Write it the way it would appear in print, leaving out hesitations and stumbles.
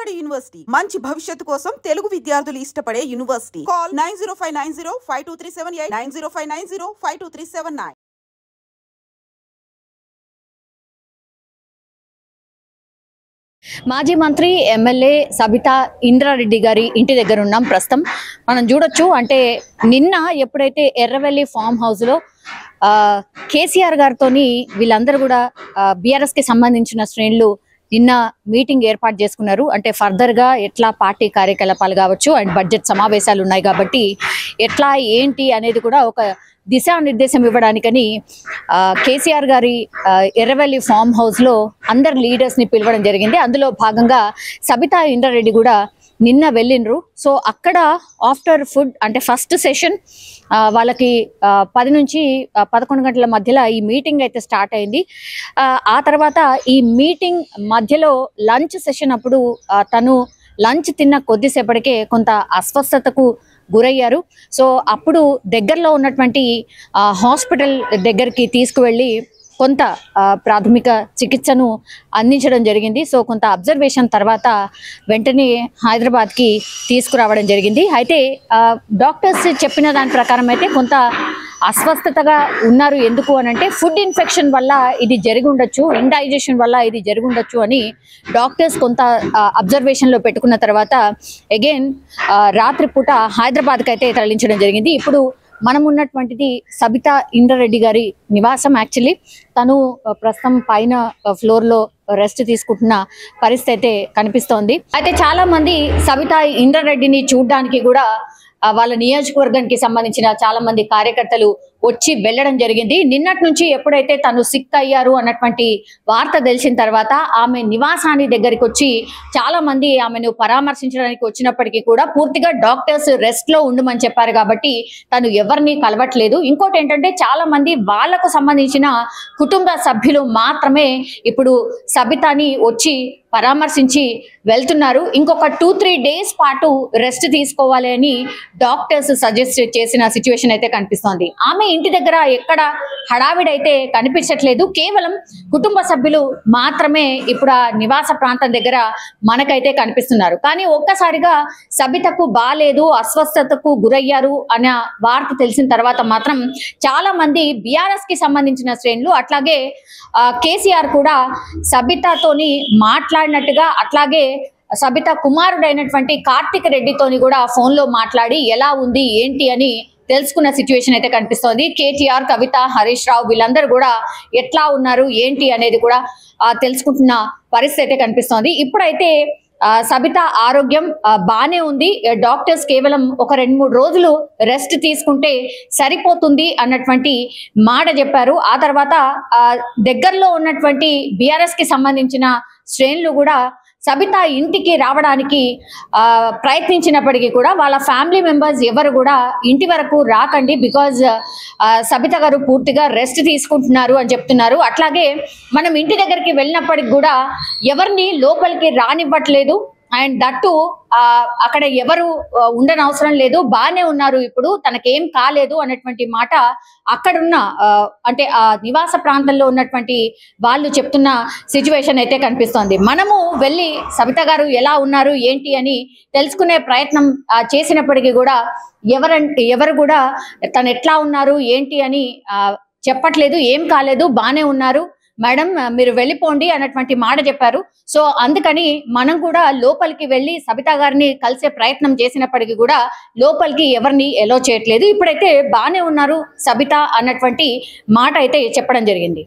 Vijayawada university మంచి భవిష్యత్తు కోసం తెలుగు విద్యార్థులు ఇష్టపడే యూనివర్సిటీ. కాల్ 9059052378 9059052379. మాజీ మంత్రి ఎమ్మెల్యే సబితా ఇంద్రారెడ్డి గారి ఇంటి దగ్గర ఉన్నాం ప్రస్తుతం. మనం చూడొచ్చు, అంటే నిన్న ఎప్పుడైతే ఎర్రవెల్లి ఫామ్ హౌస్ లో కేసీఆర్ గారితోని వీళ్ళందరూ కూడా బీఆర్ఎస్ కి సంబంధించిన శ్రేణులు నిన్న మీటింగ్ ఏర్పాటు చేసుకున్నారు. అంటే ఫర్దర్ గా ఎట్లా పార్టీ కార్యకలాపాలు కావచ్చు అండ్ బడ్జెట్ సమావేశాలు ఉన్నాయి కాబట్టి ఎట్లా ఏంటి అనేది కూడా ఒక దిశానిర్దేశం ఇవ్వడానికని కేసీఆర్ గారి ఎర్రవెల్లి ఫామ్ హౌస్ లో అందరు లీడర్స్ ని పిలవడం జరిగింది. అందులో భాగంగా సబితా ఇంద్రారెడ్డి కూడా నిన్న వెళ్ళిండ్రు. సో అక్కడ ఆఫ్టర్ ఫుడ్ అంటే ఫస్ట్ సెషన్ వాళ్ళకి 10 నుంచి 11 గంటల మధ్యలో ఈ మీటింగ్ అయితే స్టార్ట్ అయింది. ఆ తర్వాత ఈ మీటింగ్ మధ్యలో లంచ్ సెషన్ అప్పుడు తను లంచ్ తిన్న కొద్దిసేపటికే కొంత అస్వస్థతకు గురయ్యారు. సో అప్పుడు దగ్గరలో ఉన్నటువంటి హాస్పిటల్ దగ్గరికి తీసుకువెళ్ళి కొంత ప్రాథమిక చికిత్సను అందించడం జరిగింది. సో కొంత అబ్జర్వేషన్ తర్వాత వెంటనే హైదరాబాద్కి తీసుకురావడం జరిగింది. అయితే డాక్టర్స్ చెప్పిన దాని ప్రకారం అయితే కొంత అస్వస్థతగా ఉన్నారు. ఎందుకు అని అంటే ఫుడ్ ఇన్ఫెక్షన్ వల్ల ఇది జరిగి ఉండొచ్చు, ఇండైజెషన్ వల్ల ఇది జరిగి ఉండొచ్చు అని డాక్టర్స్ కొంత అబ్జర్వేషన్లో పెట్టుకున్న తర్వాత అగైన్ రాత్రిపూట హైదరాబాద్కి అయితే తరలించడం జరిగింది. ఇప్పుడు మనం ఉన్నటువంటిది సబితా ఇంద్రారెడ్డి గారి నివాసం. యాక్చువల్లీ తను ప్రస్తుతం పైన ఫ్లోర్ లో రెస్ట్ తీసుకుంటున్న పరిస్థితి అయితే కనిపిస్తోంది. అయితే చాలా మంది సబితా ఇంద్రారెడ్డిని చూడడానికి కూడా వాళ్ళ నియోజకవర్గానికి సంబంధించిన చాలా మంది కార్యకర్తలు వచ్చి వెళ్ళడం జరిగింది. నిన్నటి నుంచి ఎప్పుడైతే తను సిక్ అయ్యారు అన్నటువంటి వార్త తెలిసిన తర్వాత ఆమె నివాసాన్ని దగ్గరికి వచ్చి చాలా మంది ఆమెను పరామర్శించడానికి వచ్చినప్పటికీ కూడా పూర్తిగా డాక్టర్స్ రెస్ట్ లో ఉండమని చెప్పారు కాబట్టి తను ఎవరిని కలవట్లేదు. ఇంకోటి ఏంటంటే చాలా మంది వాళ్లకు సంబంధించిన కుటుంబ సభ్యులు మాత్రమే ఇప్పుడు సబితాని వచ్చి పరామర్శించి వెళ్తున్నారు. ఇంకొక 2-3 డేస్ పాటు రెస్ట్ తీసుకోవాలి అని డాక్టర్స్ సజెస్ట్ చేసిన సిచ్యువేషన్ అయితే కనిపిస్తోంది. ఆమె ఇంటి దగ్గర ఎక్కడ హడావిడైతే కనిపించట్లేదు, కేవలం కుటుంబ సభ్యులు మాత్రమే ఇప్పుడు ఆ నివాస ప్రాంతం దగ్గర మనకైతే కనిపిస్తున్నారు. కానీ ఒక్కసారిగా సబితకు బాలేదు, అస్వస్థతకు గురయ్యారు అనే వార్త తెలిసిన తర్వాత మాత్రం చాలా మంది బీఆర్ఎస్ కి సంబంధించిన శ్రేణులు అట్లాగే కేసీఆర్ కూడా సబితాతోని మాట్లాడినట్టుగా, అట్లాగే సబితా కుమారుడైనటువంటి కార్తిక్ రెడ్డితోని కూడా ఫోన్ లో మాట్లాడి ఎలా ఉంది ఏంటి అని తెలుసుకున్న సిచ్యువేషన్ అయితే కనిపిస్తోంది. కేటీఆర్, కవిత, హరీష్ రావు వీళ్ళందరూ కూడా ఎట్లా ఉన్నారు ఏంటి అనేది కూడా తెలుసుకుంటున్న పరిస్థితి అయితే కనిపిస్తోంది. ఇప్పుడైతే సబితా ఆరోగ్యం బానే ఉంది. డాక్టర్స్ కేవలం ఒక 2-3 రోజులు రెస్ట్ తీసుకుంటే సరిపోతుంది అన్నటువంటి మాట చెప్పారు. ఆ తర్వాత దగ్గరలో ఉన్నటువంటి బీఆర్ఎస్ కి సంబంధించిన శ్రేణులు కూడా సబితా ఇంటికి రావడానికి ప్రయత్నించినప్పటికీ కూడా వాళ్ళ ఫ్యామిలీ మెంబర్స్ ఎవరు కూడా ఇంటి వరకు రాకండి, బికాజ్ సబితా గారు పూర్తిగా రెస్ట్ తీసుకుంటున్నారు అని చెప్తున్నారు. అట్లాగే మనం ఇంటి దగ్గరికి వెళ్ళినప్పటికి కూడా ఎవరిని లోపలికి రానివ్వట్లేదు. అండ్ దట్టు అక్కడ ఎవరు ఉండనవసరం లేదు, బానే ఉన్నారు, ఇప్పుడు తనకేం కాలేదు అన్నటువంటి మాట అక్కడున్న అంటే ఆ నివాస ప్రాంతంలో ఉన్నటువంటి వాళ్ళు చెప్తున్న సిచ్యువేషన్ అయితే కనిపిస్తోంది. మనము వెళ్ళి సబితా గారు ఎలా ఉన్నారు ఏంటి అని తెలుసుకునే ప్రయత్నం చేసినప్పటికీ కూడా ఎవరు కూడా తను ఎట్లా ఉన్నారు ఏంటి అని చెప్పట్లేదు. ఏం కాలేదు, బానే ఉన్నారు మేడం, మీరు వెళ్ళిపోండి అన్నటువంటి మాట చెప్పారు. సో అందుకని మనం కూడా లోపలికి వెళ్ళి సబితా గారిని కలిసే ప్రయత్నం చేసినప్పటికీ కూడా లోపలికి ఎవరిని ఎలో చేయట్లేదు. ఇప్పుడైతే బానే ఉన్నారు సబితా అన్నటువంటి మాట అయితే చెప్పడం జరిగింది.